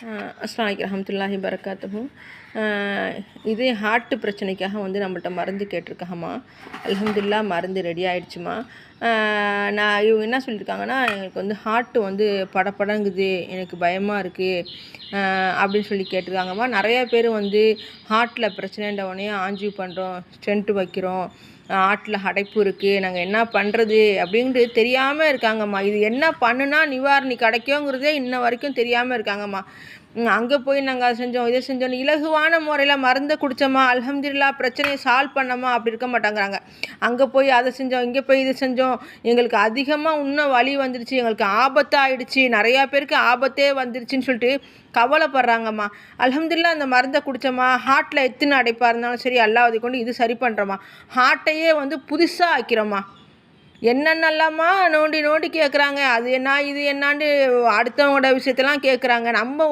அஸ்ஸலாமு அலைக்கும் வரஹ்மத்துல்லாஹி வரகாத்துஹு. இதே ஹார்ட்டு பிரச்சனைக்காக வந்து நம்மள்ட்ட மருந்து கேட்டிருக்காங்கம்மா. அல்ஹம்துலில்லாஹ் மருந்து ரெடி ஆகிடுச்சுமா. இவங்க என்ன சொல்லியிருக்காங்கன்னா, எங்களுக்கு வந்து ஹார்ட்டு வந்து படபடங்குது, எனக்கு பயமாக இருக்குது அப்படின்னு சொல்லி கேட்டிருக்காங்கம்மா. நிறைய பேர் வந்து ஹார்ட்டில் பிரச்சனைன்ற உடனே ஆஞ்சியோ பண்ணுறோம், ஸ்டென்ட்டு வைக்கிறோம், ஹார்ட்டில் அடைப்பு இருக்குது, நாங்கள் என்ன பண்ணுறது அப்படின்ட்டு தெரியாமல் இருக்காங்கம்மா. இது என்ன பண்ணுனா நிவாரணி கிடைக்குங்கிறதே இன்ன வரைக்கும் தெரியாமல் இருக்காங்கம்மா. அங்கே போய் நாங்கள் அதை செஞ்சோம், இதை செஞ்சோம், இலகுவான முறையில் மருந்தை குடித்தோமா, அல்ஹம்துலில்லாஹ் பிரச்சனையை சால்வ் பண்ணோமா அப்படி இருக்க மாட்டாங்கிறாங்க. அங்கே போய் அதை செஞ்சோம், இங்கே போய் இது செஞ்சோம், எங்களுக்கு அதிகமாக இன்னும் வலி வந்துடுச்சு, எங்களுக்கு ஆபத்தாகிடுச்சு, நிறையா பேருக்கு ஆபத்தே வந்துடுச்சுன்னு சொல்லிட்டு கவலைப்படுறாங்கம்மா. அல்ஹம்துலில்லாஹ் அந்த மருந்தை குடித்தோமா, ஹார்ட்டில் எத்தனை அடைப்பாக இருந்தாலும் சரி அல்லாஹ் அதை கொண்டு இது சரி பண்ணுறோமா, ஹார்ட்டையே வந்து புதுசாக ஆக்கிறோம்மா. என்னென்னலாமா நோண்டி நோண்டி கேட்குறாங்க, அது என்ன இது என்னான்னு அடுத்தவங்களோட விஷயத்தெல்லாம் கேட்குறாங்க. நம்ம